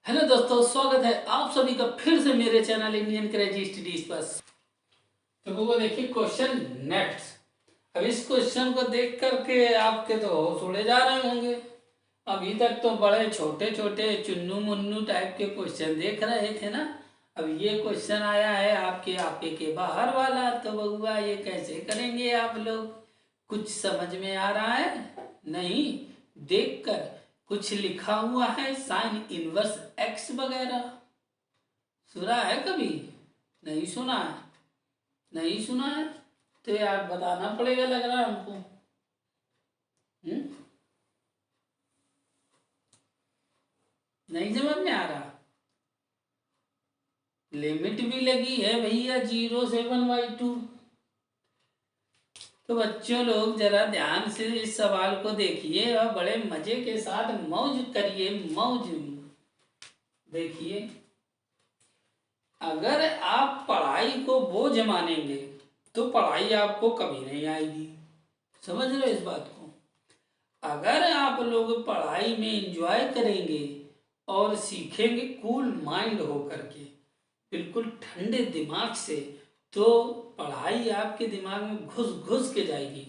Hello दोस्तों, स्वागत है आप सभी का फिर से मेरे चैनल इंडियन क्रेजी स्टडीज पर। तो वो देखिए क्वेश्चन नेक्स्ट। अब इस क्वेश्चन को देख करके आपके तो होश उड़े जा रहे होंगे। अभी तक तो बड़े छोटे छोटे चुन्नू मुन्नू टाइप के क्वेश्चन देख रहे थे ना। अब ये क्वेश्चन आया है आपके आपे के बाहर वाला, तो बउआ ये कैसे करेंगे आप लोग? कुछ समझ में आ रहा है? नहीं? देखकर कुछ लिखा हुआ है साइन इनवर्स एक्स वगैरह, सुना है कभी? नहीं सुना है? नहीं सुना है तो यार बताना पड़ेगा, लग रहा है हमको। नहीं समझ में आ रहा? लिमिट भी लगी है भैया 0.7/2। तो बच्चों लोग जरा ध्यान से इस सवाल को देखिए और बड़े मजे के साथ मौज करिए, मौज। देखिए, अगर आप पढ़ाई को बोझ मानेंगे तो पढ़ाई आपको कभी नहीं आएगी। समझ रहे हो इस बात को? अगर आप लोग पढ़ाई में एंजॉय करेंगे और सीखेंगे कूल माइंड होकर के, बिल्कुल ठंडे दिमाग से, तो पढ़ाई आपके दिमाग में घुस घुस के जाएगी।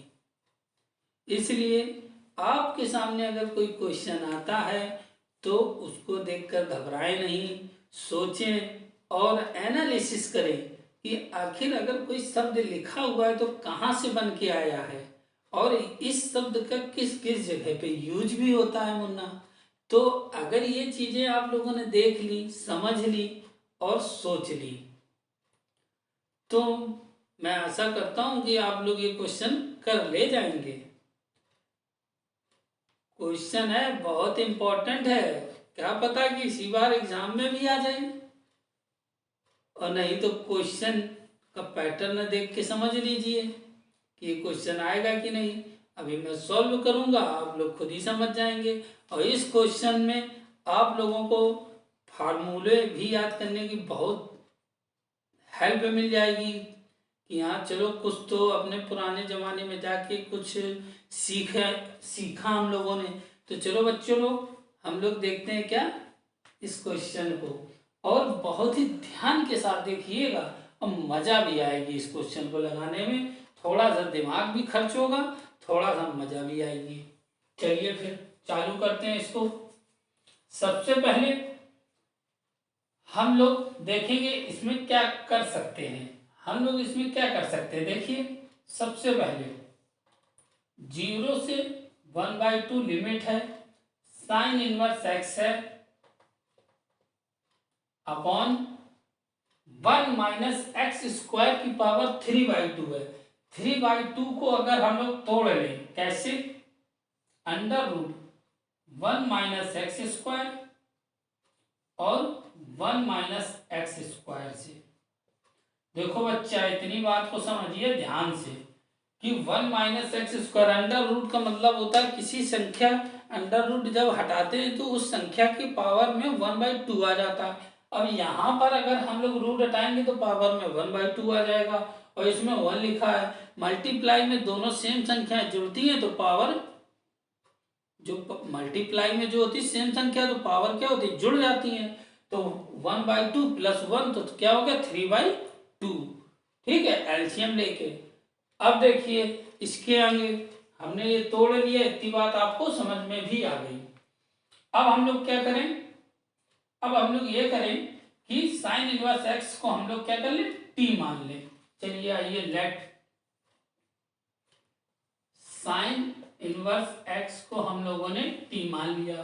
इसलिए आपके सामने अगर कोई क्वेश्चन आता है तो उसको देखकर घबराएं नहीं, सोचें और एनालिसिस करें कि आखिर अगर कोई शब्द लिखा हुआ है तो कहाँ से बन के आया है और इस शब्द का किस किस जगह पे यूज भी होता है मुन्ना। तो अगर ये चीजें आप लोगों ने देख ली, समझ ली और सोच ली, तो मैं आशा करता हूं कि आप लोग ये क्वेश्चन कर ले जाएंगे। क्वेश्चन है, बहुत इंपॉर्टेंट है। क्या पता कि इसी बार एग्जाम में भी आ जाए, और नहीं तो क्वेश्चन का पैटर्न देख के समझ लीजिए कि ये क्वेश्चन आएगा कि नहीं। अभी मैं सॉल्व करूंगा, आप लोग खुद ही समझ जाएंगे। और इस क्वेश्चन में आप लोगों को फार्मूले भी याद करने की बहुत हेल्प मिल जाएगी कि हाँ चलो कुछ तो अपने पुराने ज़माने में जाके कुछ सीखा हम लोगों ने। तो चलो बच्चों लोग, हम लोग देखते हैं क्या इस क्वेश्चन को, और बहुत ही ध्यान के साथ देखिएगा और मज़ा भी आएगी इस क्वेश्चन को लगाने में। थोड़ा सा दिमाग भी खर्च होगा, थोड़ा सा मज़ा भी आएगी। चलिए फिर चालू करते हैं इसको। सबसे पहले हम लोग देखेंगे इसमें क्या कर सकते हैं। हम लोग इसमें क्या कर सकते हैं, देखिए। सबसे पहले 0 से 1/2 लिमिट है, साइन इनवर्स एक्स है अपॉन 1 - x² की पावर 3/2 है। 3/2 को अगर हम लोग तोड़ लें, कैसे? √1 - x² और 1 - x² से। देखो बच्चा, इतनी बात को समझिए ध्यान से कि 1 - x², अंडर रूट का मतलब होता है किसी संख्या, अंडर रूट जब हटाते हैं तो उस संख्या की पावर में 1/2 आ जाता है। अब यहाँ पर अगर हम लोग रूट हटाएंगे तो पावर में 1/2 आ जाएगा, और इसमें 1 लिखा है। मल्टीप्लाई में दोनों सेम संख्याएं जुड़ती हैं तो पावर, जो मल्टीप्लाई में जो होती है सेम संख्या, तो पावर क्या होती है, जुड़ जाती है। तो 1/2 + 1 तो क्या हो गया, 3/2। ठीक है, एलसीएम लेके। अब देखिए इसके आगे हमने ये तोड़ लिया, इतनी बात आपको समझ में भी आ गई। अब हम लोग क्या करें? अब हम लोग ये करें कि साइन इनवर्स एक्स को हम लोग क्या कर ले, टी मान ले। चलिए आइए, लेट साइन इनवर्स एक्स को हम लोगों ने टी मान लिया।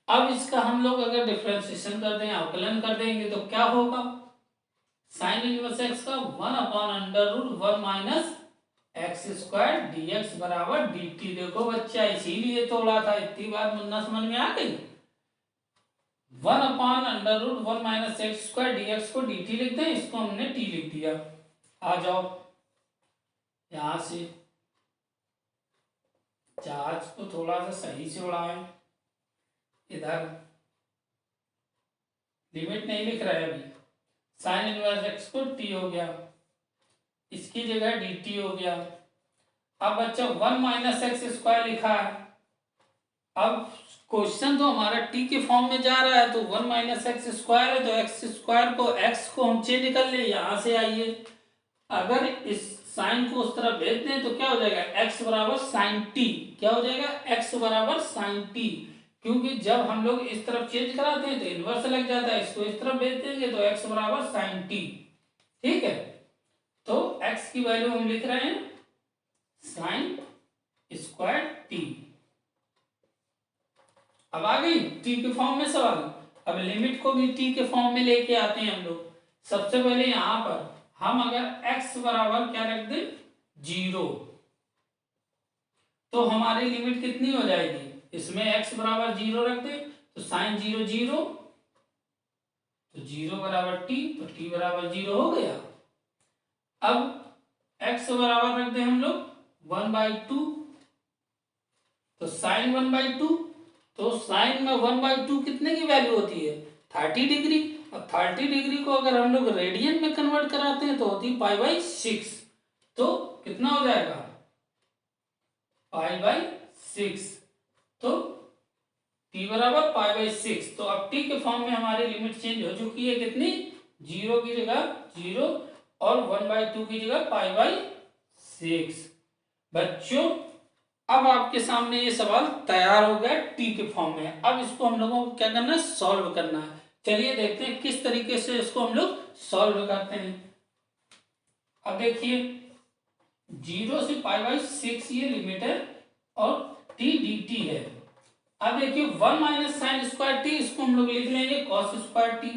अब इसका हम लोग अगर डिफरेंशिएशन कर दें, अवकलन कर देंगे तो क्या होगा? साइन इनवर्स एक्स का 1/√1 - x² dx बराबर dt। देखो बच्चा, इसीलिए तोड़ा था, इतनी बात मुन्ना समझ में आ गई। 1/√1 - x² dx को dt लिखते हैं, इसको हमने t लिख दिया। आ जाओ यहां से, जहाज को थोड़ा सा सही से उड़ाएं। इधर लिमिट नहीं लिख रहा है अभी। साइन इनवर्स एक्स को टी हो गया, इसकी जगह dt हो गया। अब बच्चा 1 - x² लिखा है, अब क्वेश्चन तो हमारा टी के फॉर्म में जा रहा है, तो 1 माइनस एक्स स्क्वायर है, तो एक्स स्क्वायर को एक्स को हम चेंज कर ले, यहां से आइए अगर इस साइन को उस तरफ भेज दें तो क्या हो जाएगा, एक्स बराबर साइन टी। क्या हो जाएगा, एक्स बराबर साइन टी, क्योंकि जब हम लोग इस तरफ चेंज कराते हैं तो इनवर्स लग जाता है, इसको इस तरफ भेज देंगे तो एक्स बराबर साइन टी। ठीक है, तो एक्स की वैल्यू हम लिख रहे हैं साइन स्क्वायर टी। अब आ गई टी के फॉर्म में सवाल। अब लिमिट को भी टी के फॉर्म में लेके आते हैं हम लोग। सबसे पहले यहां पर हम अगर x बराबर क्या रख दें, 0, तो हमारी लिमिट कितनी हो जाएगी, इसमें x बराबर 0 रख दें तो साइन 0 0, तो 0 बराबर t, तो t बराबर 0 हो गया। अब x बराबर रख दें हम लोग 1/2, तो साइन 1/2, तो साइन में 1/2 कितने की वैल्यू होती है, 30 डिग्री। अब 30 डिग्री को अगर हम लोग रेडियन में कन्वर्ट कराते हैं तो होती है π/6, तो कितना हो जाएगा, π/6, तो t बराबर π/6। तो अब t के फॉर्म में हमारी लिमिट चेंज हो चुकी है, कितनी, 0 की जगह 0 और 1/2 की जगह π/6। बच्चों अब आपके सामने ये सवाल तैयार हो गया टी के फॉर्म में। अब इसको हम लोगों को क्या करना है, सॉल्व करना है। चलिए देखते हैं किस तरीके से इसको हम लोग सॉल्व करते हैं। अब देखिए 0 से π/6 ये लिमिट है और टी डी टी है। अब देखिए 1 माइनस साइन स्क्वायर टी, इसको हम लोग लिख लेंगे कॉस स्क्वायर टी।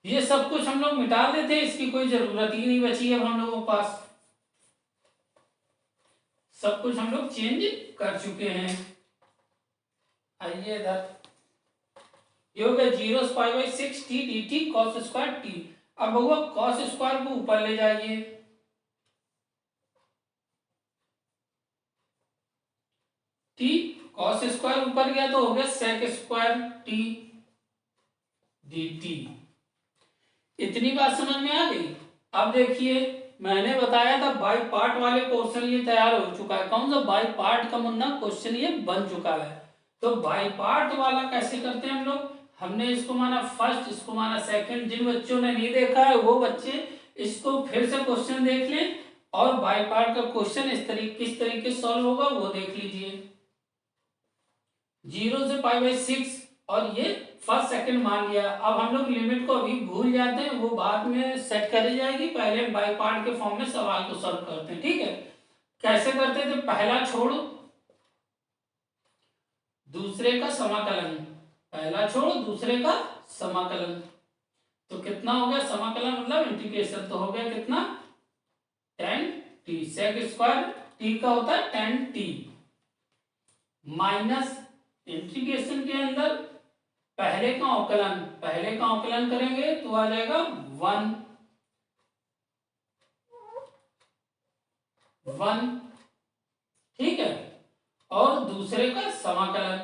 ये सब कुछ हम लोग मिटा देते हैं, इसकी कोई जरूरत ही नहीं बची अब हम लोगों के पास, सब कुछ हम लोग चेंज कर चुके हैं। आइए इधर, ये हो गया 0 से π/6 t d t cos square t. अब होगा कॉस स्क्वायर को ऊपर ले जाइए, टी कॉस स्क्वायर ऊपर गया तो हो गया sec square t d t. इतनी बात समझ में आ गई। अब देखिए मैंने बताया था बाई पार्ट वाले क्वेश्चन ये तैयार हो चुका है। कौन सा बाई पार्ट का मुन्ना क्वेश्चन ये बन चुका है। तो बाई पार्ट वाला कैसे करते हैं हम लोग, हमने इसको माना फर्स्ट, इसको माना सेकंड। जिन बच्चों ने नहीं देखा है वो बच्चे इसको फिर से क्वेश्चन देख लें और बाई पार्ट का क्वेश्चन किस तरीके से सॉल्व होगा वो देख लीजिए। 0 से π/6 और ये फर्स्ट सेकंड मान लिया। अब हम लोग लिमिट को अभी भूल जाते हैं, वो बाद में सेट करी जाएगी, पहले बाई पार्ट के फॉर्म में सवाल को सॉल्व करते हैं। ठीक है, कैसे करते थे, पहला छोड़ दूसरे का समाकलन, पहला छोड़ दूसरे का समाकलन, तो कितना हो गया समाकलन मतलब इंटीग्रेशन, तो हो गया कितना tan t, sec square t का होता है tan t, माइनस इंटीग्रेशन के अंदर पहले का अवकलन करेंगे तो आ जाएगा 1 ठीक है, और दूसरे का समाकलन,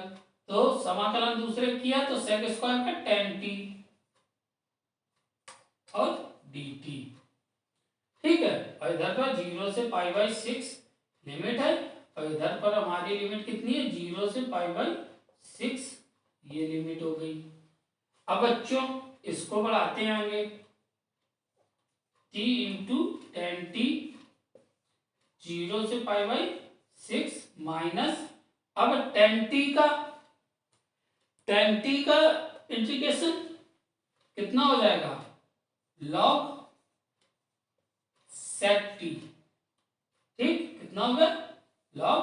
तो समाकलन दूसरे किया तो सेक स्क्वायर का tan t और dt। ठीक है, और इधर पर 0 से π/6 लिमिट है और इधर पर हमारी लिमिट कितनी है, 0 से π/6 ये लिमिट हो गई। अब बच्चों इसको बढ़ाते हैं आगे, t इंटू tan t 0 से π/6 माइनस, अब tan t का इंटीग्रेशन कितना हो जाएगा, log sec t। ठीक, कितना होगा log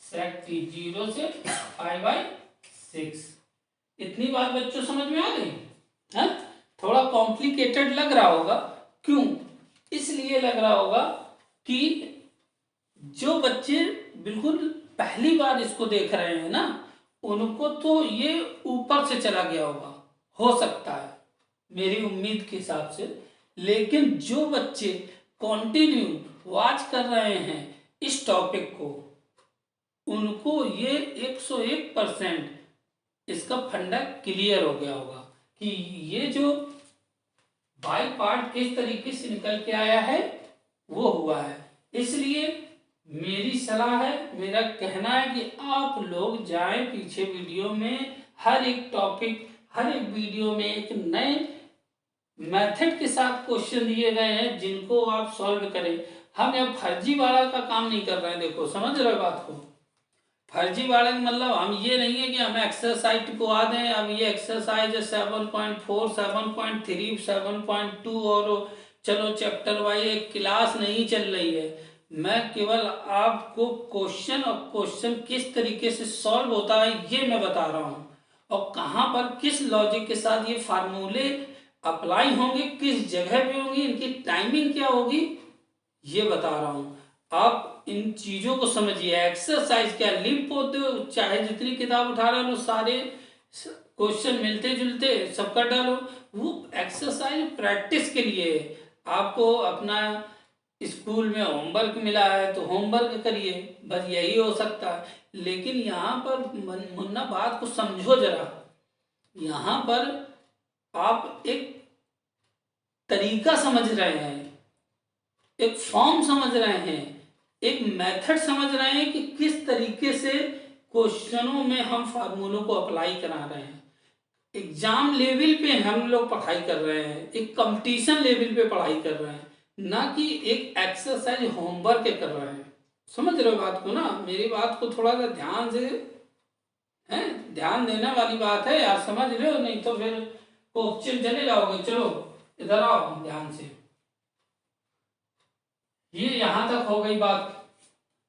sec t 0 से π/6। इतनी बात बच्चों समझ में आ गई है। थोड़ा कॉम्प्लिकेटेड लग रहा होगा, क्यों, इसलिए लग रहा होगा कि जो बच्चे बिल्कुल पहली बार इसको देख रहे हैं ना, उनको तो ये ऊपर से चला गया होगा, हो सकता है मेरी उम्मीद के हिसाब से। लेकिन जो बच्चे कंटिन्यू वॉच कर रहे हैं इस टॉपिक को, उनको ये 101% इसका फंडा क्लियर हो गया होगा कि ये जो बाई पार्ट किस तरीके से निकल के आया है वो हुआ है। इसलिए मेरी सलाह है, मेरा कहना है कि आप लोग जाएं पीछे वीडियो में, हर एक टॉपिक, हर एक वीडियो में एक नए मेथड के साथ क्वेश्चन दिए गए हैं जिनको आप सॉल्व करें। हम यहाँ फर्जीवाड़ा का काम नहीं कर रहे हैं। देखो समझ रहे हो बात को, फर्जीवाड़ा का मतलब हम ये नहीं है कि हमें एक्सरसाइज टिपवा दें, अब ये एक्सरसाइज है 7.4, 7.3, 7.2 और चलो चैप्टर वाइज एक क्लास नहीं चल रही है। मैं केवल आपको क्वेश्चन और क्वेश्चन किस तरीके से सॉल्व होता है ये मैं बता रहा हूँ, और कहाँ पर किस लॉजिक के साथ ये फार्मूले अप्लाई होंगे, किस जगह पे होंगी, इनकी टाइमिंग क्या होगी, ये बता रहा हूँ। आप इन चीजों को समझिए। एक्सरसाइज क्या, लिप होते हो चाहे जितनी किताब उठा रहे हो सारे क्वेश्चन मिलते जुलते सब कर डालो, वो एक्सरसाइज प्रैक्टिस के लिए है। आपको अपना स्कूल में होमवर्क मिला है तो होमवर्क करिए, बस यही हो सकता है। लेकिन यहाँ पर मुन्ना बात को समझो जरा, यहाँ पर आप एक तरीका समझ रहे हैं, एक फॉर्म समझ रहे हैं, एक मेथड समझ रहे हैं कि किस तरीके से क्वेश्चनों में हम फार्मूलों को अप्लाई करा रहे हैं। एग्जाम लेवल पे हम लोग पढ़ाई कर रहे हैं, एक कंपटीशन लेवल पे पढ़ाई कर रहे हैं, ना कि एक एक्सरसाइज होमवर्क कर रहे हैं। समझ रहे हो बात को ना, मेरी बात को थोड़ा सा ध्यान से है, ध्यान देने वाली बात है यार, समझ रहे हो, नहीं तो फिर क्वेश्चन चले जाओगे। चलो इधर आओ ध्यान से, ये यहां तक हो गई बात।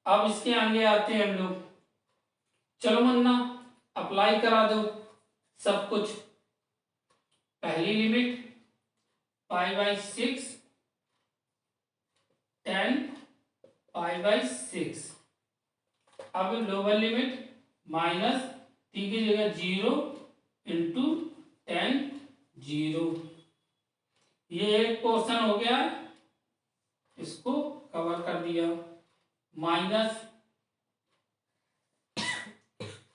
अब इसके आगे आते हैं हम लोग। चलो मुन्ना अप्लाई करा दो सब कुछ। पहली लिमिट π/6, 10 π/6। अब लोअर लिमिट माइनस t की जगह 0 इंटू 10 0। ये एक पोर्शन हो गया, इसको कवर कर दिया। माइनस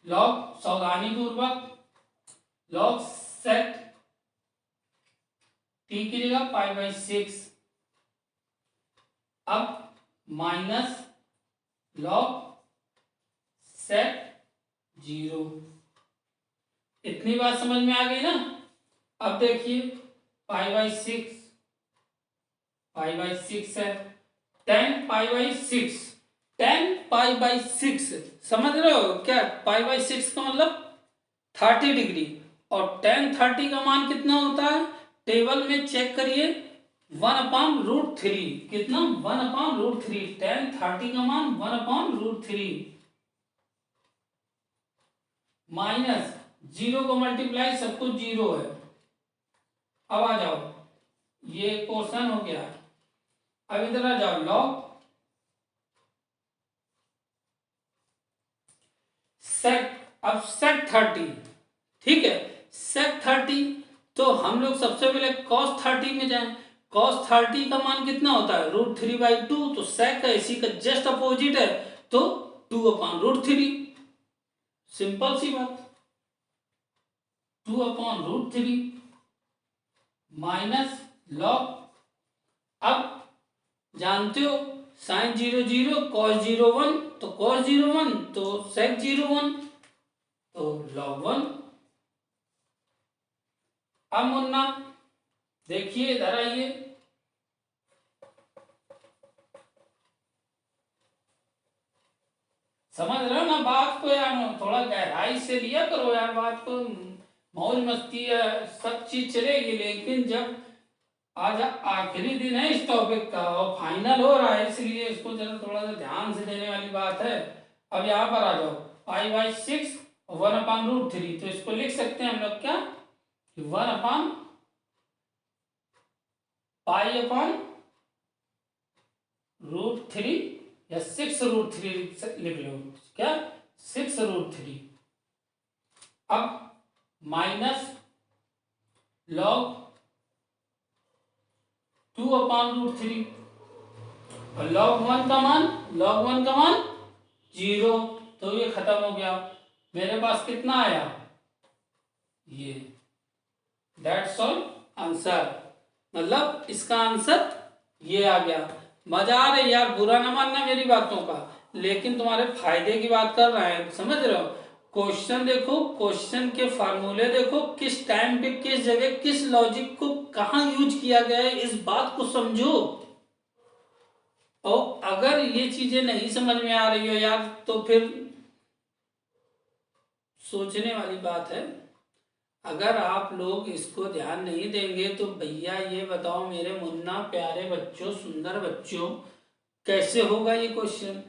लॉग, सावधानी पूर्वक लॉग सेट t की जगह π/6। अब माइनस लॉग सेट 0। इतनी बात समझ में आ गई ना। अब देखिए π/6 है, 10 π/6, 10 π/6 समझ रहे हो क्या। π/6 का मतलब 30 डिग्री, और tan 30 का मान कितना होता है, टेबल में चेक करिए, 1/√3। कितना, 1/√3। tan 30 का मान 1/√3 माइनस 0 को मल्टीप्लाई, सब कुछ 0 है। अब आ जाओ, ये पोर्शन हो गया। अब इधर आ जाओ, लॉग सेक, अब सेक 30, ठीक है, सेक 30। तो हम लोग सबसे पहले cos 30 में जाएं। cos 30 का मान कितना होता है, √3/2। तो सेक का इसी का जस्ट अपोजिट है, तो 2/√3। सिंपल सी बात, 2/√3 माइनस लॉग। अब जानते हो साइन 0 0, cos 0 1, तो cos 0 1 तो sec 0 1, तो log 1। अब मुन्ना देखिए, इधर आइए, समझ रहे हो ना बात को यार, थोड़ा गहराई से लिया करो यार बात को। मौज मस्ती है, सब चीज चलेगी, लेकिन जब आज आखिरी दिन है इस टॉपिक का और फाइनल हो रहा है, इसलिए इसको जरा थोड़ा सा ध्यान से देने वाली बात है। अब यहाँ पर आ जाओ, π/6 1/√3, तो इसको लिख सकते हैं हम लोग क्या, 1/π/√3 या 6√3 लिख लो, क्या 6√3। अब माइनस लॉग 2/√3, और log 1 का मान, log 1 का मान 0, तो ये खत्म हो गया। मेरे पास कितना आया, ये, दैट्स ऑल आंसर। मतलब इसका आंसर ये आ गया। मजा आ रही यार, बुरा ना मानना मेरी बातों का। लेकिन तुम्हारे फायदे की बात कर रहे हैं, समझ रहे हो। क्वेश्चन देखो, क्वेश्चन के फार्मूले देखो, किस टाइम पे किस जगह किस लॉजिक को कहाँ यूज किया गया है, इस बात को समझो। और अगर ये चीजें नहीं समझ में आ रही हो यार, तो फिर सोचने वाली बात है। अगर आप लोग इसको ध्यान नहीं देंगे तो भैया ये बताओ मेरे मुन्ना प्यारे बच्चों, सुंदर बच्चों, कैसे होगा ये क्वेश्चन।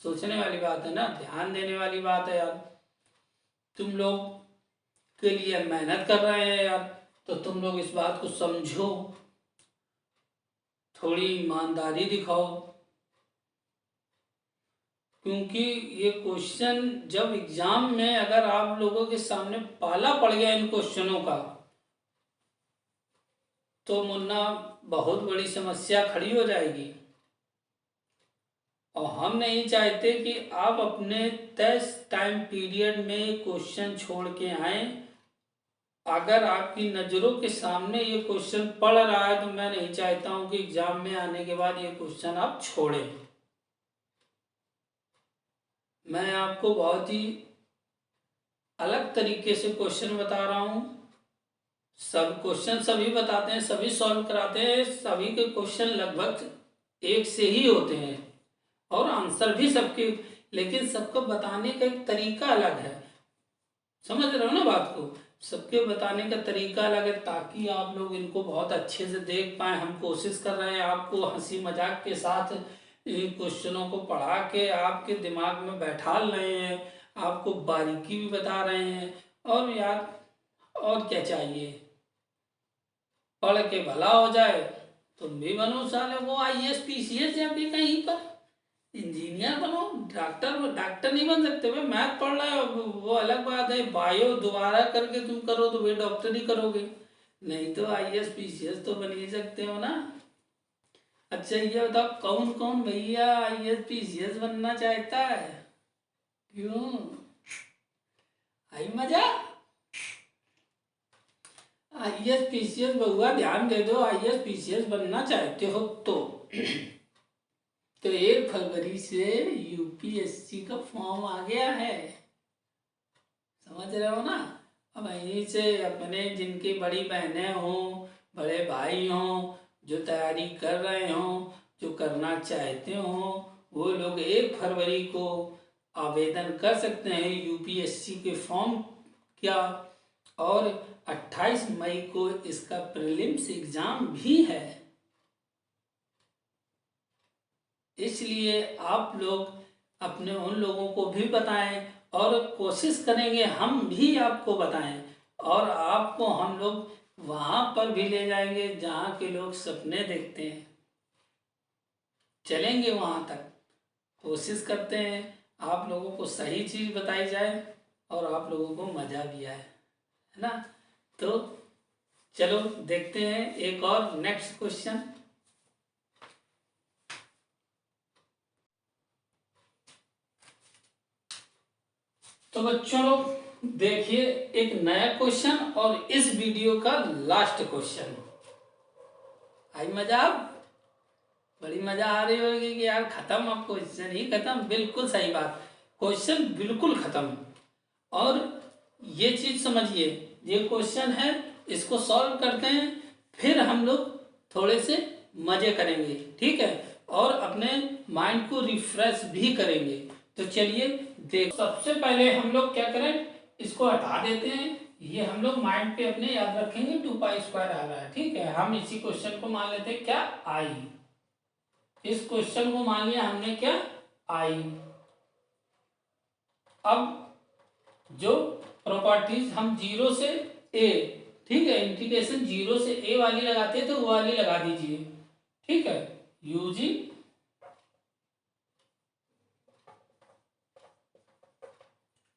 सोचने वाली बात है ना, ध्यान देने वाली बात है यार। तुम लोग के लिए मेहनत कर रहे हैं यार, तो तुम लोग इस बात को समझो, थोड़ी ईमानदारी दिखाओ। क्योंकि ये क्वेश्चन जब एग्जाम में अगर आप लोगों के सामने पाला पड़ गया इन क्वेश्चनों का, तो मुन्ना बहुत बड़ी समस्या खड़ी हो जाएगी। और हम नहीं चाहते कि आप अपने तय टाइम पीरियड में क्वेश्चन छोड़ के आए। अगर आपकी नज़रों के सामने ये क्वेश्चन पढ़ रहा है तो मैं नहीं चाहता हूं कि एग्जाम में आने के बाद ये क्वेश्चन आप छोड़ें। मैं आपको बहुत ही अलग तरीके से क्वेश्चन बता रहा हूं। सब क्वेश्चन सभी बताते हैं, सभी सॉल्व कराते हैं, सभी के क्वेश्चन लगभग एक से ही होते हैं और आंसर भी सबके, लेकिन सबको बताने का एक तरीका अलग है। समझ रहे हो ना बात को, सबके बताने का तरीका अलग है, ताकि आप लोग इनको बहुत अच्छे से देख पाए। हम कोशिश कर रहे हैं आपको हंसी मजाक के साथ इन क्वेश्चनों को पढ़ा के आपके दिमाग में बैठा रहे हैं, आपको बारीकी भी बता रहे हैं। और यार और क्या चाहिए, पढ़ के भला हो जाए, तुम भी बनो साले वो IAS PCS या फिर कहीं पर इंजीनियर बनो। डॉक्टर नहीं बन सकते भाई, मैथ पढ़ रहे हो वो अलग बात है, बायो दोबारा करके तुम करो तो भाई डॉक्टर ही करोगे, नहीं तो IAS PCS तो बन ही सकते हो ना। अच्छा ये बताओ कौन कौन भैया IAS PCS बनना चाहता है, क्यों, आई मजा। IAS PCS बहुआ ध्यान दे दो, IAS PCS बनना चाहते हो तो 1 फरवरी से UPSC का फॉर्म आ गया है, समझ रहे हो ना। अब यहीं से अपने जिनकी बड़ी बहनें हों, बड़े भाई हों, जो तैयारी कर रहे हों, जो करना चाहते हों, वो लोग 1 फरवरी को आवेदन कर सकते हैं UPSC के फॉर्म क्या। और 28 मई को इसका प्रीलिम्स एग्जाम भी है। इसलिए आप लोग अपने उन लोगों को भी बताएं और कोशिश करेंगे हम भी आपको बताएं, और आपको हम लोग वहाँ पर भी ले जाएंगे जहाँ के लोग सपने देखते हैं, चलेंगे वहाँ तक। कोशिश करते हैं आप लोगों को सही चीज़ बताई जाए और आप लोगों को मज़ा भी आए, है ना। तो चलो देखते हैं एक और नेक्स्ट क्वेश्चन। तो बच्चों लोग देखिए एक नया क्वेश्चन और इस वीडियो का लास्ट क्वेश्चन। आई मजा, बड़ी मजा आ रही होगी कि यार खत्म, अब क्वेश्चन ही खत्म, बिल्कुल सही बात, क्वेश्चन बिल्कुल खत्म। और ये चीज समझिए, ये क्वेश्चन है, इसको सॉल्व करते हैं, फिर हम लोग थोड़े से मजे करेंगे, ठीक है, और अपने माइंड को रिफ्रेश भी करेंगे। तो चलिए देख, सबसे पहले हम लोग क्या करें, इसको हटा देते हैं, ये हम लोग माइंड पे अपने याद रखेंगे 2π² आ रहा है, ठीक है। हम इसी क्वेश्चन को मान लेते हैं क्या, आई। इस क्वेश्चन को मान लिया हमने क्या, आई। अब जो प्रॉपर्टीज हम 0 से a, ठीक है, इंटीग्रेशन 0 से a वाली लगाते हैं तो वो वाली लगा दीजिए, ठीक है, यूजिंग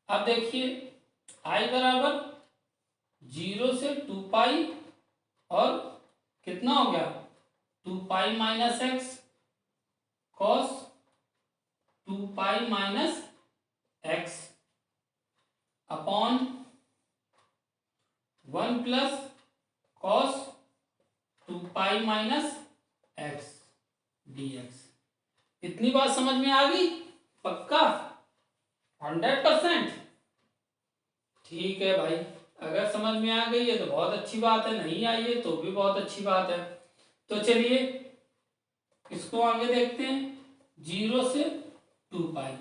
अब देखिए i बराबर 0 से 2π और कितना हो गया 2π minus x cos 2π minus x upon 1 plus cos 2π minus x dx। इतनी बात समझ में आ गई? पक्का 100%? ठीक है भाई, अगर समझ में आ गई है तो बहुत अच्छी बात है, नहीं आई है तो भी बहुत अच्छी बात है। तो चलिए इसको आगे देखते हैं, 0 से 2 पाई।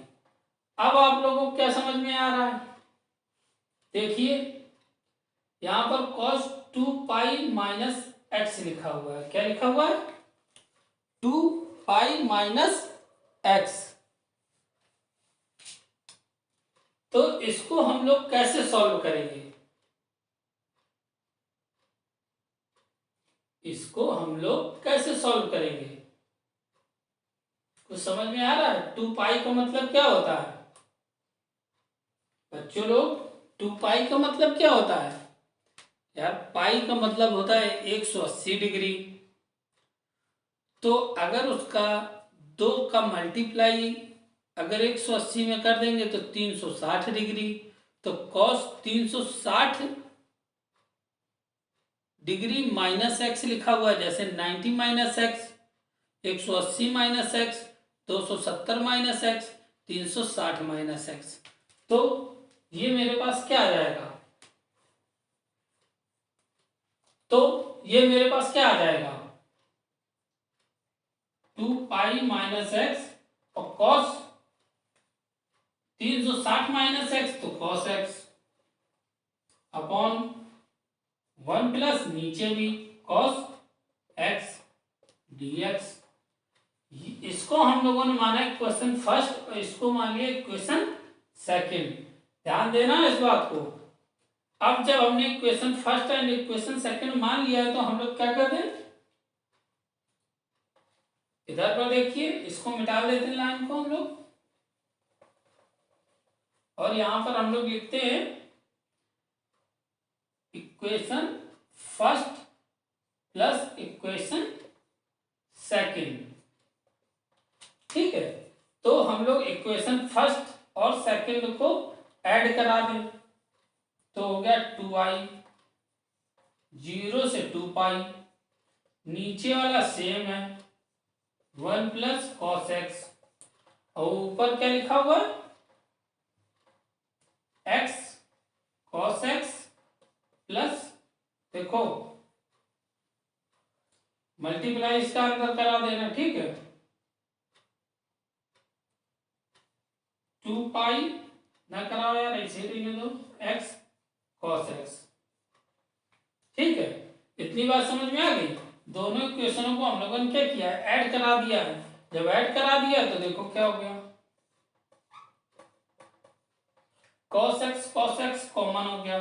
अब आप लोगों को क्या समझ में आ रहा है? देखिए यहां पर cos 2 पाई माइनस एक्स लिखा हुआ है। क्या लिखा हुआ है? 2 पाई माइनस एक्स। तो इसको हम लोग कैसे सॉल्व करेंगे? इसको हम लोग कैसे सॉल्व करेंगे? कुछ समझ में आ रहा है? 2 पाई का मतलब क्या होता है बच्चों लोग? 2 पाई का मतलब क्या होता है यार? पाई का मतलब होता है 180 डिग्री। तो अगर उसका 2 का मल्टीप्लाई अगर 180 में कर देंगे तो 360 डिग्री। तो cos 360 डिग्री माइनस एक्स लिखा हुआ है, जैसे 90 minus x, 180 minus x, 270 minus x, 360 minus x. तो ये मेरे पास क्या आ जाएगा? तो ये मेरे पास क्या आ जाएगा? 2 पाई माइनस एक्स और cos 360 माइनस एक्स तो cos एक्स अपॉन 1 प्लस नीचे भी cos एक्स dx। इसको हम लोगों ने माना इक्वेशन फर्स्ट और इसको मान लिया इक्वेशन सेकंड। ध्यान देना इस बात को। अब जब हमने equation first and equation second मान लिया है तो हम लोग क्या करते हैं, इधर पर देखिए इसको मिटा देते हैं लाइन को हम लोग, और यहां पर हम लोग लिखते हैं equation first plus equation second. ठीक है, तो हम लोग इक्वेशन फर्स्ट और सेकंड को ऐड करा दें तो हो गया 2i, 0 से 2 पाई, नीचे वाला सेम है 1 प्लस कॉस एक्स, और ऊपर क्या लिखा हुआ है एक्स कॉस एक्स प्लस, देखो मल्टीप्लाई इसका अंदर करा देना। ठीक है, 2 पाई ना कराओ यार, ऐसे ही रहने दो, एक्स कॉस एक्स। ठीक है, इतनी बात समझ में आ गई? दोनों इक्वेशनों को हम लोगों ने क्या किया है, ऐड करा दिया है। जब ऐड करा दिया तो देखो क्या हो गया, cos x कॉमन हो गया,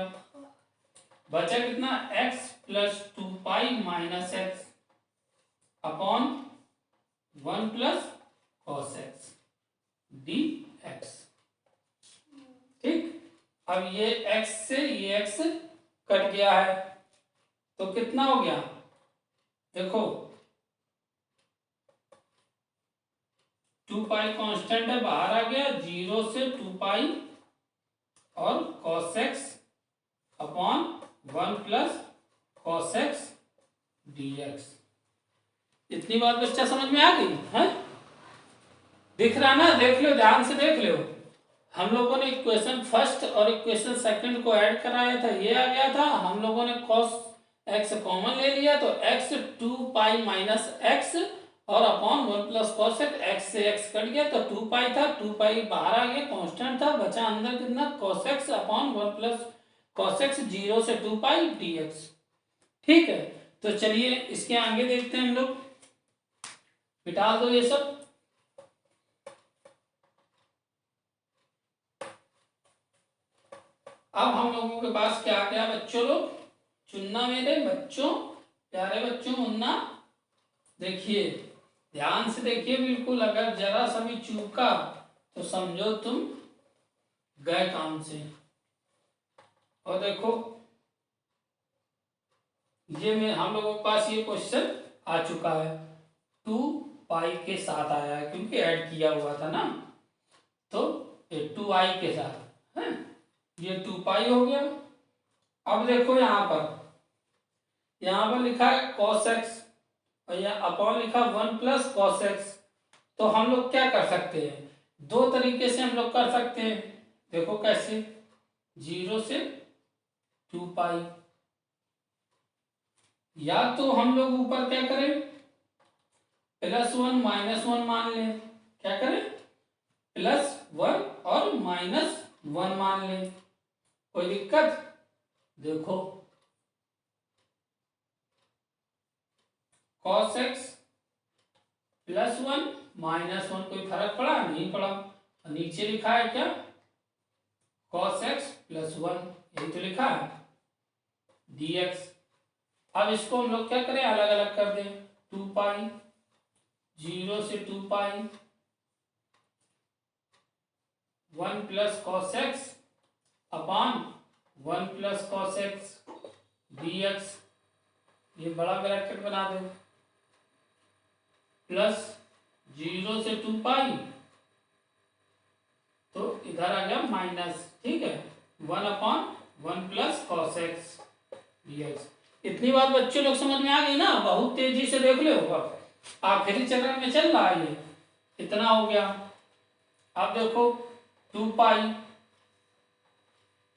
बचा कितना x plus 2 pi minus x upon 1 plus cos x D x. ठीक, अब ये x से ये x कट गया है तो कितना हो गया, देखो 2 पाई कांस्टेंट है, बाहर आ गया, 0 से 2 पाई और cos x upon 1 plus cos x dx। इतनी बात बच्चा समझ में आ गई है? दिख रहा ना? देख लो, ध्यान से देख लो। हम लोगों ने इक्वेशन फर्स्ट और इक्वेशन सेकंड को ऐड कराया था, ये आ गया था। हम लोगों ने cos x कॉमन ले लिया तो x 2 पाई माइनस एक्स और अपॉन 1 प्लस कॉस एक्स से x कट गया तो 2 पाई था, 2 पाई बाहर आ गया, कांस्टेंट था, बचा अंदर कितना cos x upon 1 plus cos x 0 से 2 पाई dx। ठीक है, तो चलिए इसके आगे देखते हैं हम लोग, मिटा दो ये सब। अब हम लोगों के पास क्या आ गया बच्चों लोग, चुनना मेरे बच्चों, प्यारे बच्चों, मुन्ना देखिए, ध्यान से देखिए बिल्कुल। अगर जरा सा भी चूका तो समझो तुम गए काम से। और देखो ये में हम लोगों के पास ये क्वेश्चन आ चुका है, 2 पाई के साथ आया है क्योंकि ऐड किया हुआ था ना, तो ये 2i के साथ है, ये 2 पाई हो गया। अब देखो यहाँ पर लिखा है cos x और यहाँ अपॉन लिखा 1 प्लस कॉस एक्स, तो हम लोग क्या कर सकते हैं, दो तरीके से हम लोग कर सकते हैं। देखो कैसे, 0 से 2 पाई, या तो हम लोग ऊपर क्या करें, +1 -1 मान लें। क्या करें, +1 और -1 मान लें। कोई दिक्कत? देखो cos x +1 -1, कोई फर्क पड़ा? नहीं पड़ा। नीचे लिखा है क्या, cos x +1, यही तो लिखा है dx। अब इसको हम लोग क्या करें, अलग अलग कर दें। 2 पाई, 0 से 2 पाई, 1 + cos x upon 1 + cos x dx। ये बड़ा ब्रैकेट बना दो, प्लस 0 से 2 पाई, तो इधर आ गया माइनस, ठीक है, 1/1 + cos x dx। इतनी बात बच्चों लोग समझ में आ गई ना? बहुत तेजी से देख लो, अब आखिरी चरण में चल रहा है ये। इतना हो गया। अब देखो 2 पाई,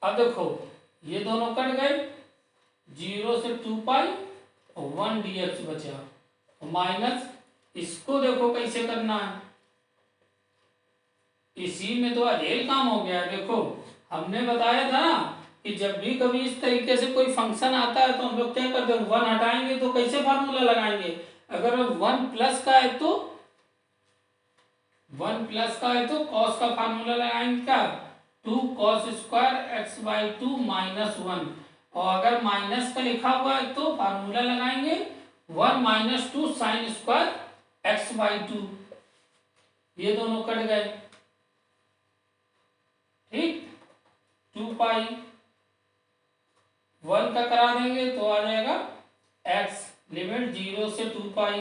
अब देखो ये दोनों कट गए, 0 से 2 पाई और 1 dx बचा, माइनस इसको देखो कैसे करना है, इसी में तो अधेल काम हो गया। देखो हमने बताया था ना कि जब भी कभी इस तरीके से कोई फंक्शन आता है तो हम लोग क्या करते हैं, 1 हटाएंगे तो कैसे फार्मूला लगाएंगे, अगर 1 प्लस का है तो 1 प्लस का है तो कॉस का फार्मूला लगाएंगे, क्या, 2 cos² x/2 -1, और अगर माइनस का लिखा हुआ है तो फार्मूला लगाएंगे 1 - 2 sin² x/2। ये दोनों कट गए, ठीक। 2 पाई 1 का करा देंगे तो आ जाएगा x, लिमिट 0 से 2 पाई,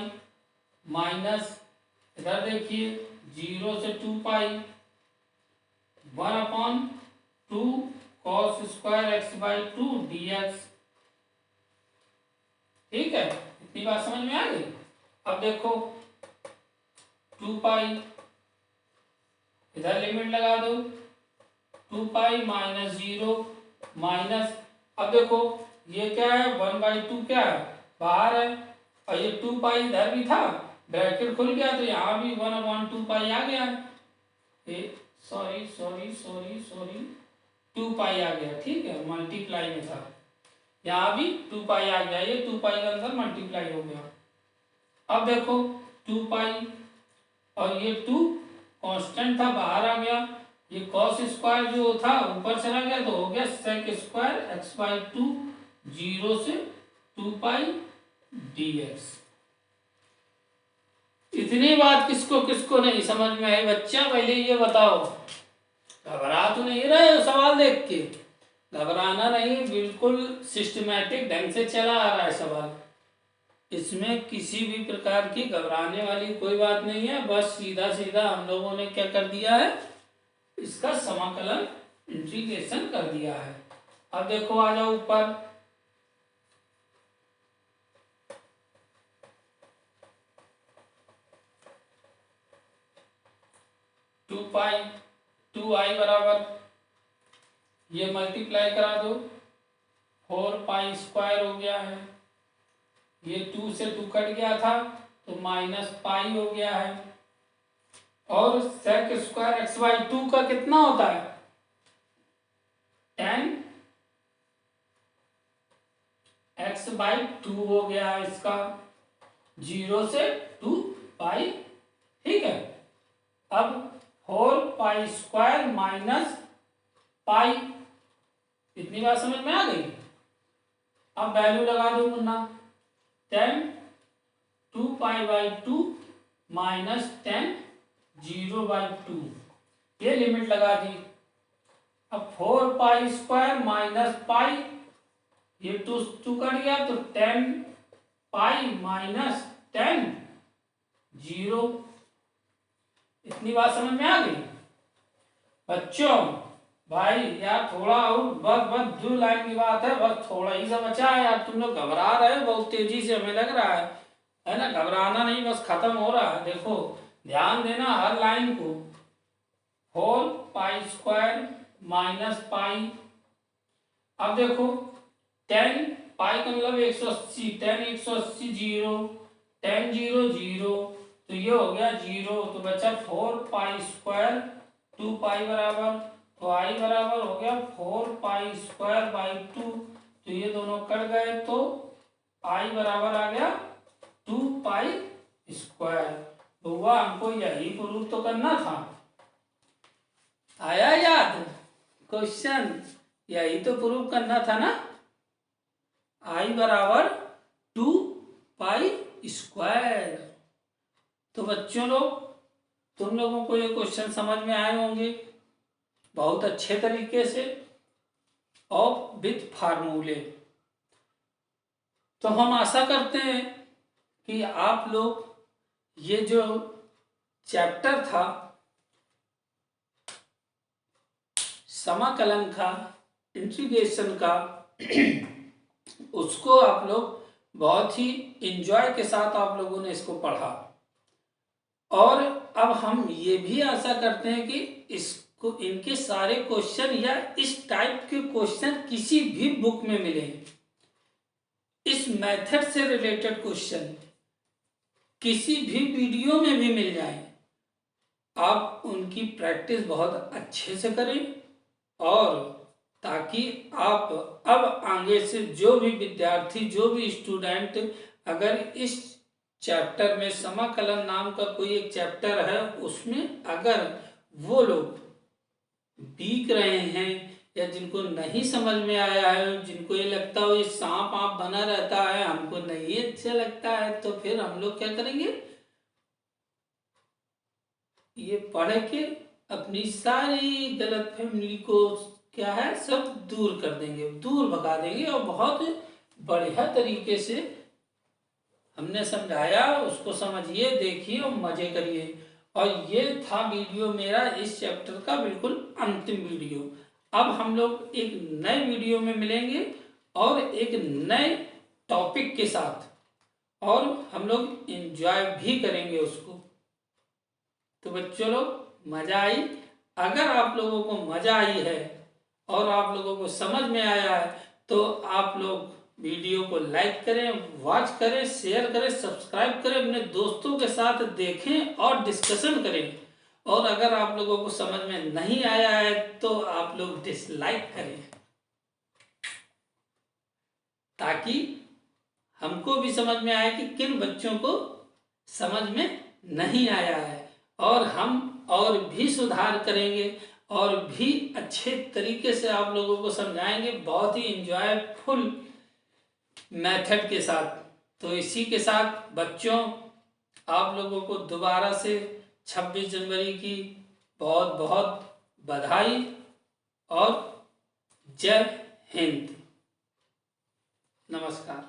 माइनस इधर देखिए 0 से 2 पाई 1/2 cos² x/2 dx। ठीक है, इतनी बात समझ में आ गई। अब देखो 2 पाई, इधर लिमिट लगा दो 2 पाई -0 माइनस, अब देखो ये क्या है, 1/2 क्या है, बाहर है, और ये 2 पाई इधर भी था, ब्रैकेट खुल गया तो यहाँ भी 1/2 पाई आ गया, सॉरी 2 पाई आ गया, ठीक है, मल्टीप्लाई में था, यहाँ भी 2 पाई आ गया, ये 2 पाई के अंदर मल्टीप्लाई हो गया। अब देखो 2 पाई और ये 2 कांस्टेंट था, बाहर आ गया, ये cos² जो था ऊपर चला गया तो हो गया sec² x/2 0 से 2 पाई dx। इतनी बात किसको किसको नहीं समझ में आई बच्चा, पहले ये बताओ। घबरा तो नहीं रहे हो सवाल देख के? घबराना नहीं, बिल्कुल सिस्टमैटिक ढंग से चला आ रहा है सवाल, इसमें किसी भी प्रकार की घबराने वाली कोई बात नहीं है। बस सीधा सीधा हम लोगों ने क्या कर दिया है, इसका समाकलन इंटीग्रेशन कर दिया है। अब देखो आ जाओ ऊपर, टू पाई 2i बराबर, ये मल्टीप्लाई करा दो, 4π² हो गया है, ये 2 से 2 कट गया था तो -π हो गया है, और sec² x/2 का कितना होता है, tan x/2 हो गया है इसका, 0 से 2 पाई, ठीक है। अब 4π² माइनस पाई, इतनी बात समझ में आ गई। अब वैल्यू लगा दो मुन्ना, tan 2π/2 माइनस tan 0/2, ये लिमिट लगा दी। अब 4π² माइनस पाई, ये 2 कट गया तो tan पाई माइनस tan 0। इतनी बात समझ में आ गई बच्चों? भाई यार थोड़ा और बस 2 लाइन की बात है, बस थोड़ा ही सा बचा है यार, तुम लोग घबरा रहे हो बहुत तेजी से, हमें लग रहा है ना? घबराना नहीं, बस खत्म हो रहा है। देखो ध्यान देना हर लाइन को, whole pi square minus pi. अब देखो 10 पाई का मतलब 180, 10 180 जीरो, 10 0 0, तो ये हो गया 0, तो बचा 4 पाई स्क्वायर 2 पाई बराबर, तो आई बराबर हो गया 4 पाई स्क्वायर बाई 2, तो ये दोनों कट गए, तो आई बराबर आ गया 2 पाई स्क्वायर। तो वह हमको यही प्रूव तो करना था। आया याद क्वेश्चन? यही तो प्रूव करना था ना, आई बराबर 2 पाई स्क्वायर। तो बच्चों लोग, तुम लोगों को ये क्वेश्चन समझ में आए होंगे बहुत अच्छे तरीके से और विथ फार्मूले। तो हम आशा करते हैं कि आप लोग ये जो चैप्टर था समाकलन का, इंटीग्रेशन का, उसको आप लोग बहुत ही एंजॉय के साथ आप लोगों ने इसको पढ़ा। और अब हम ये भी आशा करते हैं कि इसको, इनके सारे क्वेश्चन या इस टाइप के क्वेश्चन किसी भी बुक में मिले, इस मेथड से रिलेटेड क्वेश्चन किसी भी वीडियो में भी मिल जाए, आप उनकी प्रैक्टिस बहुत अच्छे से करें, और ताकि आप अब आगे से जो भी विद्यार्थी, जो भी स्टूडेंट अगर इस चैप्टर में समाकलन नाम का कोई एक चैप्टर है, उसमें अगर वो लोग वीक रहे हैं या जिनको नहीं समझ में आया है, जिनको ये लगता हो ये सांप आप बना रहता है, हमको नहीं अच्छा लगता है, तो फिर हम लोग क्या करेंगे, ये पढ़ के अपनी सारी गलतफहमी को क्या है सब दूर कर देंगे, दूर भगा देंगे, और बहुत बढ़िया तरीके से हमने समझाया उसको समझिए, देखिए और मजे करिए। और ये था वीडियो मेरा इस चैप्टर का बिल्कुल अंतिम वीडियो। अब हम लोग एक नए वीडियो में मिलेंगे और एक नए टॉपिक के साथ, और हम लोग एंजॉय भी करेंगे उसको। तो बच्चों लोग मजा आई? अगर आप लोगों को मजा आई है और आप लोगों को समझ में आया है, तो आप लोग वीडियो को लाइक करें, वॉच करें, शेयर करें, सब्सक्राइब करें, अपने दोस्तों के साथ देखें और डिस्कशन करें। और अगर आप लोगों को समझ में नहीं आया है तो आप लोग डिसलाइक करें, ताकि हमको भी समझ में आए कि किन बच्चों को समझ में नहीं आया है, और हम और भी सुधार करेंगे और भी अच्छे तरीके से आप लोगों को समझाएंगे, बहुत ही इंजॉयफुल मेथड के साथ। तो इसी के साथ बच्चों, आप लोगों को दोबारा से 26 जनवरी की बहुत बहुत बधाई और जय हिंद। नमस्कार।